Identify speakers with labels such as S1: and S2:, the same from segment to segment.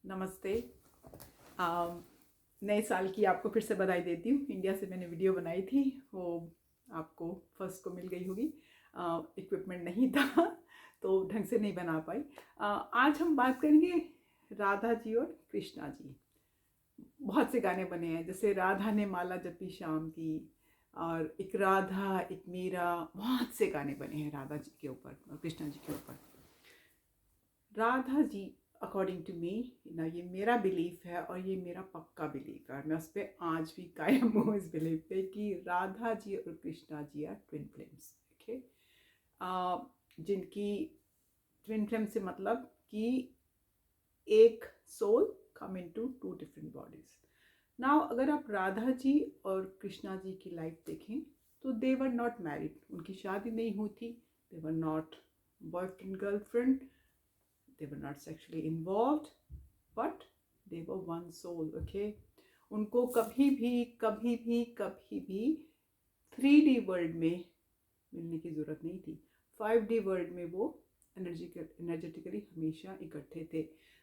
S1: नमस्ते। अम, नए साल की आपको फिर से बधाई देती हूँ। इंडिया से मैंने वीडियो बनाई थी, वो आपको फर्स्ट को मिल गई होगी। इक्विपमेंट नहीं था तो ढंग से नहीं बना पाई। आज हम बात करेंगे राधा जी और कृष्णा जी। बहुत से गाने बने हैं, जैसे राधा ने माला जपी शाम की, और एक राधा एक मीरा, बहुत से गाने बने हैं राधा जी के ऊपर और कृष्णा जी के ऊपर। Radha ji according to me ना, ये मेरा बिलीफ है और ये मेरा पक्का बिलीफ है और मैं उस पर आज भी कायम हूँ इस बिलीफ पे कि राधा जी और Krishna ji are twin flames. Okay, जिनकी ट्विन फ्लेम से मतलब कि एक soul come into two different bodies. Now अगर आप राधा जी और कृष्णा जी की लाइफ देखें तो दे वर नॉट मैरिड, उनकी शादी नहीं हुई थी। They were not boyfriend girlfriend, they were not sexually involved, but they were one soul. Okay, उनको कभी भी 3D वर्ल्ड में मिलने की ज़रूरत नहीं थी। 5D वर्ल्ड में वो एनर्जेटिकली हमेशा इकट्ठे थे।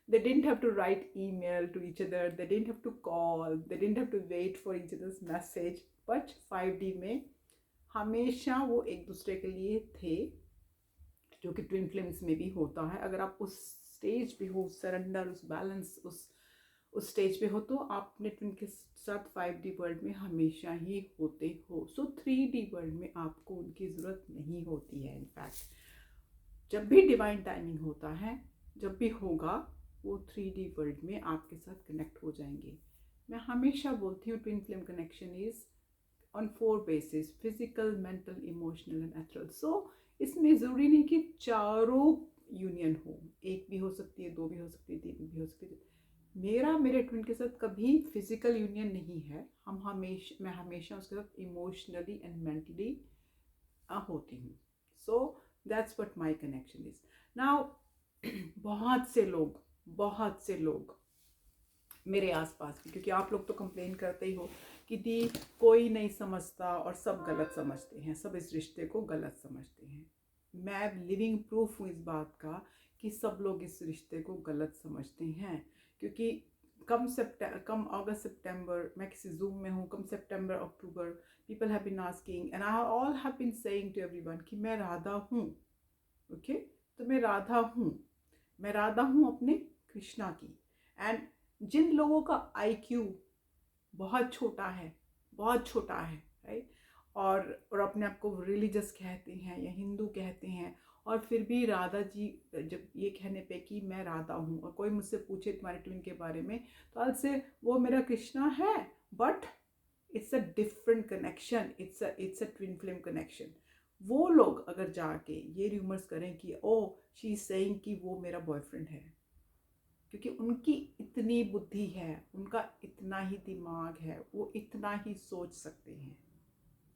S1: They didn't have to write email to each other, they didn't have to call, they didn't have to wait for each other's message, but 5D में हमेशा वो एक दूसरे के लिए थे, जो कि ट्विन फ्लेम्स में भी होता है। अगर आप उस स्टेज पे हो, सरेंडर, उस बैलेंस, उस स्टेज पे हो, तो आप अपने ट्विन के साथ 5D वर्ल्ड में हमेशा ही होते हो। सो 3D वर्ल्ड में आपको उनकी ज़रूरत नहीं होती है। इनफैक्ट जब भी डिवाइन टाइमिंग होता है, जब भी होगा, वो 3D वर्ल्ड में आपके साथ कनेक्ट हो जाएंगे। मैं हमेशा बोलती हूँ twin flame connection is on 4 basis: physical, mental, emotional and ethereal. So इसमें ज़रूरी नहीं कि चारों यूनियन हो, एक भी हो सकती है, दो भी हो सकती है, तीन भी हो सकती है। मेरे ट्विन के साथ कभी फिजिकल यूनियन नहीं है। मैं हमेशा उसके साथ इमोशनली एंड मेंटली होती हूँ। So that's what my connection is now. बहुत से लोग मेरे आसपास भी, क्योंकि आप लोग तो कंप्लेन करते ही हो कि दी कोई नहीं समझता और सब गलत समझते हैं, सब इस रिश्ते को गलत समझते हैं। मैं लिविंग प्रूफ हूँ इस बात का कि सब लोग इस रिश्ते को गलत समझते हैं। क्योंकि कम अगस्त सितंबर मैं किसी जूम में हूँ, come September October, people have been asking and I all have been saying to everyone कि मैं राधा हूँ। ओके, तो मैं राधा हूँ अपने कृष्णा की। एंड जिन लोगों का आईक्यू बहुत छोटा है, राइट, और अपने आप को रिलीजियस कहते हैं या हिंदू कहते हैं, और फिर भी राधा जी जब ये कहने पे कि मैं राधा हूँ, और कोई मुझसे पूछे तुम्हारे ट्विन के बारे में, तो आज से वो मेरा कृष्णा है, but it's a different connection, it's a twin flame connection. वो लोग अगर जाके ये रूमर्स करें कि ओ शी इज सेइंग कि वो मेरा बॉयफ्रेंड है, क्योंकि उनकी इतनी बुद्धि है, उनका इतना ही दिमाग है, वो इतना ही सोच सकते हैं,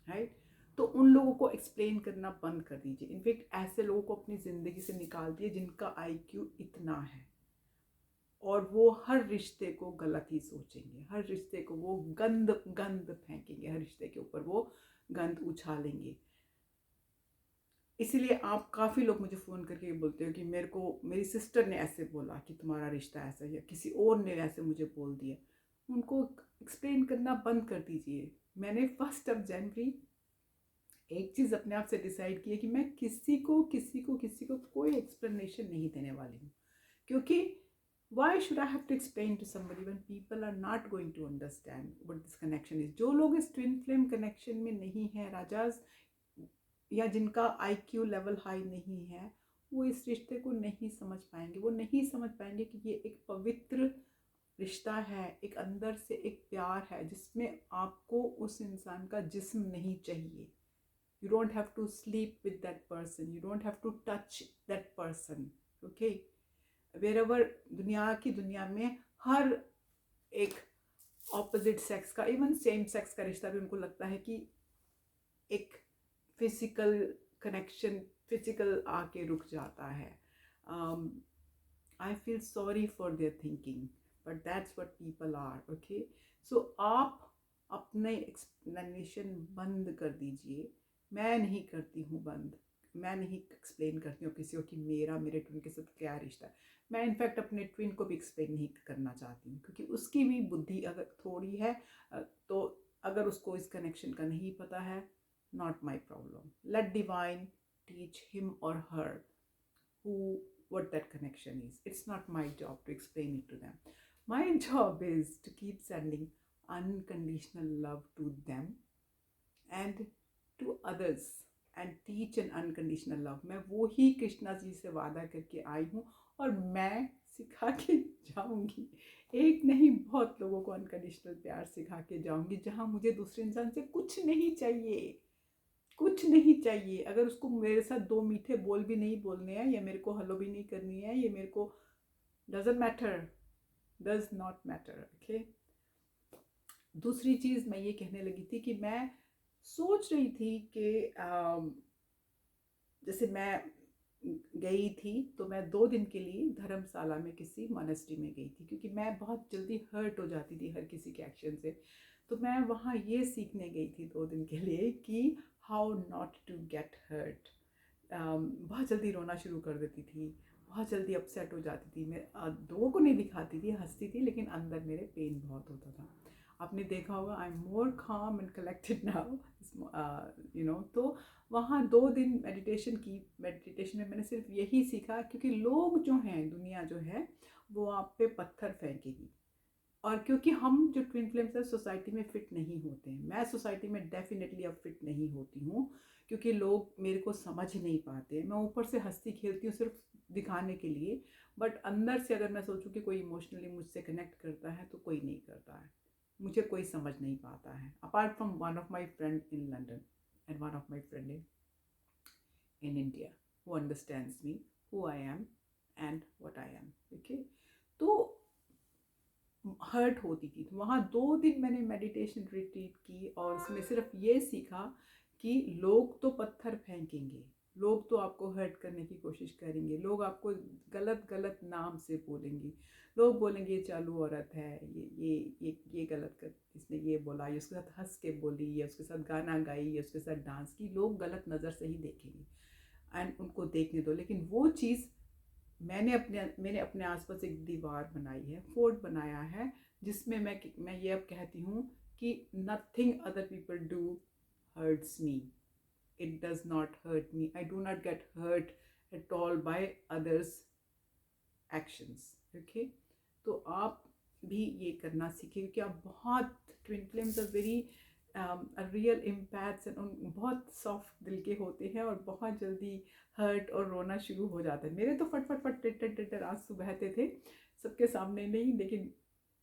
S1: राइट। तो उन लोगों को एक्सप्लेन करना बंद कर दीजिए। इनफैक्ट ऐसे लोगों को अपनी ज़िंदगी से निकाल दिए जिनका आईक्यू इतना है, और वो हर रिश्ते को गलत ही सोचेंगे, हर रिश्ते को वो गंद फेंकेंगे, हर रिश्ते के ऊपर वो गंद उछालेंगे। इसीलिए आप काफ़ी लोग मुझे फ़ोन करके बोलते हो कि मेरे को मेरी सिस्टर ने ऐसे बोला कि तुम्हारा रिश्ता ऐसा है, या किसी और ने ऐसे मुझे बोल दिया। उनको एक्सप्लेन करना बंद कर दीजिए। मैंने 1 जनवरी एक चीज़ अपने आप से डिसाइड की है कि मैं किसी को कोई एक्सप्लेनेशन नहीं देने वाली हूँ, क्योंकि why should I have to explain to somebody when people are not going to understand what this connection is? जो लोग इस ट्विन फ्लेम कनेक्शन में नहीं है राजाज, या जिनका आईक्यू लेवल हाई नहीं है, वो इस रिश्ते को नहीं समझ पाएंगे। वो नहीं समझ पाएंगे कि ये एक पवित्र रिश्ता है, एक अंदर से एक प्यार है जिसमें आपको उस इंसान का जिस्म नहीं चाहिए। You don't have to sleep with that person, you don't have to touch that person. Okay, wherever दुनिया में हर एक ऑपोजिट सेक्स का, इवन सेम सेक्स का रिश्ता भी उनको लगता है कि एक फिजिकल कनेक्शन, फिजिकल आके रुक जाता है। I feel sorry for their thinking, but that's what people are. Okay, so आप अपने एक्सप्लेनेशन बंद कर दीजिए। मैं नहीं करती हूँ बंद, मैं नहीं एक्सप्लेन करती हूँ किसी को कि मेरा मेरे ट्विन के साथ क्या रिश्ता है। मैं इनफैक्ट अपने ट्विन को भी एक्सप्लेन नहीं करना चाहती हूँ, क्योंकि उसकी भी बुद्धि अगर थोड़ी है तो अगर उसको इस कनेक्शन का नहीं पता है, not my problem, let divine teach him और her who what that connection is. It's not my job to explain it to them. My job is to keep sending unconditional love to them and to others and teach an unconditional love. मैं वो ही कृष्णा जी से वादा करके आई हूँ और मैं सिखा के जाऊंगी। एक नहीं, बहुत लोगों को अनकंडीशनल प्यार सिखा के जाऊंगी, जहाँ मुझे दूसरे इंसान से कुछ नहीं चाहिए, कुछ नहीं चाहिए। अगर उसको मेरे साथ दो मीठे बोल भी नहीं बोलने हैं, या मेरे को हेलो भी नहीं करनी है, ये मेरे को doesn't matter, does not matter. Okay, दूसरी चीज़ मैं ये कहने लगी थी कि मैं सोच रही थी कि जैसे मैं गई थी तो मैं 2 दिन के लिए धर्मशाला में किसी मोनेस्ट्री में गई थी, क्योंकि मैं बहुत जल्दी हर्ट हो जाती थी हर किसी के एक्शन से। तो मैं वहाँ ये सीखने गई थी 2 दिन के लिए कि how not to get hurt. बहुत जल्दी रोना शुरू कर देती थी, बहुत जल्दी अपसेट हो जाती थी। मैं लोगों को नहीं दिखाती थी, हंसती थी, लेकिन अंदर मेरे पेन बहुत होता था। आपने देखा होगा, I am more calm and collected now, तो वहाँ 2 दिन मेडिटेशन में मैंने सिर्फ यही सीखा, क्योंकि लोग जो हैं, दुनिया जो है, वो आप पे पत्थर फेंकेगी। और क्योंकि हम जो ट्विन फ्लेम्स है सोसाइटी में फिट नहीं होते हैं, मैं सोसाइटी में डेफिनेटली अब फिट नहीं होती हूँ, क्योंकि लोग मेरे को समझ नहीं पाते। मैं ऊपर से हंसती खेलती हूँ सिर्फ दिखाने के लिए, बट अंदर से अगर मैं सोचूं कि कोई इमोशनली मुझसे कनेक्ट करता है तो कोई नहीं करता है, मुझे कोई समझ नहीं पाता है, apart from one of my friend in London and one of my friend in India who understands me, who I am and what I am. Okay, तो हर्ट होती थी। तो वहाँ 2 दिन मैंने मेडिटेशन रिट्रीट की और उसमें सिर्फ ये सीखा कि लोग तो पत्थर फेंकेंगे, लोग तो आपको हर्ट करने की कोशिश करेंगे, लोग आपको गलत गलत नाम से बोलेंगे, लोग बोलेंगे ये चालू औरत है, ये गलत कर, इसने ये बोला, ये उसके साथ हंस के बोली, ये उसके साथ गाना गाई, ये उसके साथ डांस की, लोग गलत नज़र से ही देखेंगे एंड उनको देखने दो। लेकिन वो चीज़ मैंने अपने आसपास एक दीवार बनाई है, फोर्ट बनाया है, जिसमें मैं ये अब कहती हूँ कि nothing other people do hurts me, it does not hurt me, I do not get hurt at all by others actions. Okay, तो आप भी ये करना सीखें, क्योंकि आप बहुत twin flames are very real impacts and बहुत सॉफ्ट दिल के होते हैं और बहुत जल्दी हर्ट और रोना शुरू हो जाता है। मेरे तो फट फट फट टिटर टिटर आंसू बहते थे, सबके सामने नहीं, लेकिन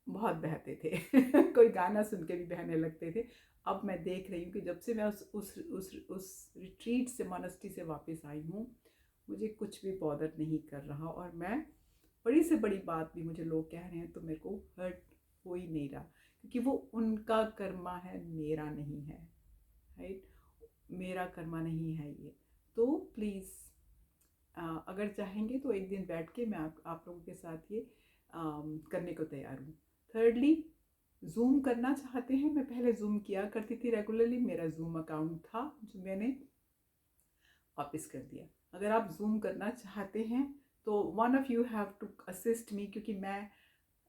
S1: बहुत बहते थे कोई गाना सुन के भी बहने लगते थे। अब मैं देख रही हूँ कि जब से मैं उस रिट्रीट से, मोनेस्ट्री से वापस आई हूँ, मुझे कुछ भी बॉदर नहीं कर रहा, और मैं बड़ी से बड़ी बात भी मुझे लोग कह रहे हैं तो मेरे को हर्ट हो ही नहीं रहा, क्योंकि वो उनका कर्मा है, मेरा नहीं है। राइट, मेरा कर्मा नहीं है ये। तो प्लीज़ अगर चाहेंगे तो एक दिन बैठ के मैं आप लोगों के साथ ये करने को तैयार हूँ। थर्डली, जूम करना चाहते हैं, मैं पहले जूम किया करती थी रेगुलरली, मेरा जूम अकाउंट था जो मैंने वापस कर दिया। अगर आप जूम करना चाहते हैं तो one of you have to assist me, क्योंकि मैं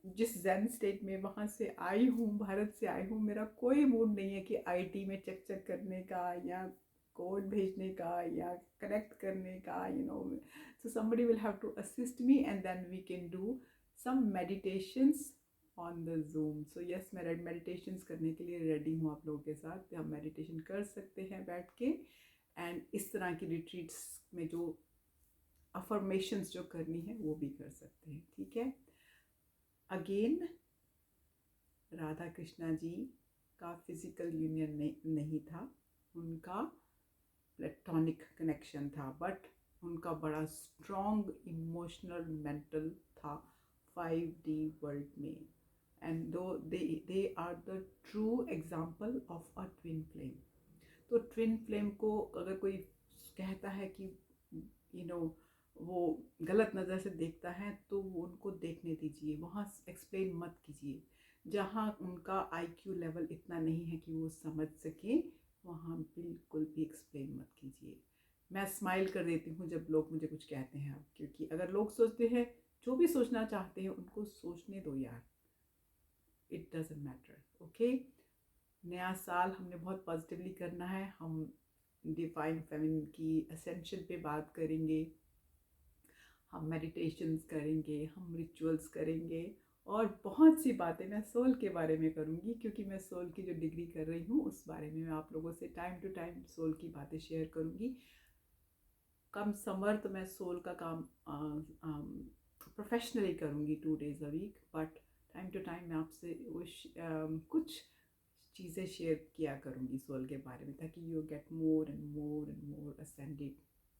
S1: जिस जैन स्टेट में वहाँ से आई हूँ, भारत से आई हूँ, मेरा कोई मूड नहीं है कि आईटी में चेक चेक करने का या कोड भेजने का या कनेक्ट करने का, so somebody will have to assist me and then we can do some meditations on the Zoom. So yes, मैं meditations करने के लिए रेडी हूँ आप लोगों के साथ, हम मेडिटेशन कर सकते हैं बैठ के, एंड इस तरह की रिट्रीट्स में जो अफर्मेशंस जो करनी है वो भी कर सकते हैं। ठीक है, अगेन राधा कृष्णा जी का फिजिकल यूनियन नहीं था, उनका प्लेटोनिक कनेक्शन था, बट उनका बड़ा स्ट्रॉन्ग इमोशनल मेंटल था 5D वर्ल्ड में, and though they are the true example of a twin flame. तो ट्विन फ्लेम को अगर कोई कहता है कि वो गलत नज़र से देखता है, तो वो उनको देखने दीजिए, वहाँ एक्सप्लेन मत कीजिए। जहाँ उनका IQ लेवल इतना नहीं है कि वो समझ सके, वहाँ बिल्कुल भी एक्सप्लेन मत कीजिए। मैं स्माइल कर देती हूँ जब लोग मुझे कुछ कहते हैं अब, क्योंकि अगर लोग सोचते हैं, जो भी सोचना चाहते हैं उनको सोचने दो यार, इट डजेंट मैटर। ओके, नया साल हमने बहुत पॉजिटिवली करना है। हम डिवाइन फेमिनिन की एसेंशियल पे बात करेंगे, हम मेडिटेशंस करेंगे, हम रिचुअल्स करेंगे, और बहुत सी बातें मैं सोल के बारे में करूँगी, क्योंकि मैं सोल की जो डिग्री कर रही हूँ उस बारे में मैं आप लोगों से टाइम टू टाइम सोल की बातें शेयर करूँगी। कम समर तो मैं सोल का काम प्रोफेशनली करूँगी 2 days a week, but time to time मैं आपसे वो कुछ चीज़ें शेयर किया करूँगी सोल के बारे में, ताकि you get more and more and more ascended,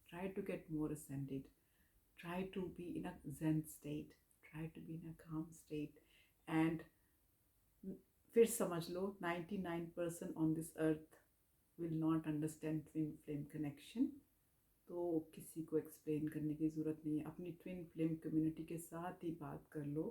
S1: try to get more ascended, try to be in a zen state, try to be in a calm state, and फिर समझ लो 99% on this earth will not understand twin flame connection। तो किसी को explain करने की ज़रूरत नहीं है, अपनी ट्विन फ्लेम कम्युनिटी के साथ ही बात कर लो,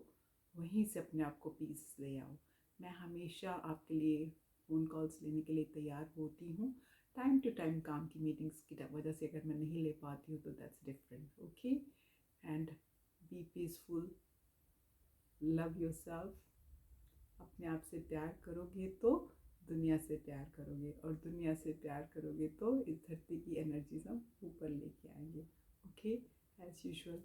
S1: वहीं से अपने आप को पीस ले आओ। मैं हमेशा आपके लिए फ़ोन कॉल्स लेने के लिए तैयार होती हूँ, टाइम टू टाइम काम की मीटिंग्स की वजह से अगर मैं नहीं ले पाती हूँ तो that's different. Okay, and be peaceful, love yourself. अपने आप से प्यार करोगे तो दुनिया से प्यार करोगे, और दुनिया से प्यार करोगे तो इस धरती की एनर्जीज हम ऊपर लेके आएंगे। Okay, as usual,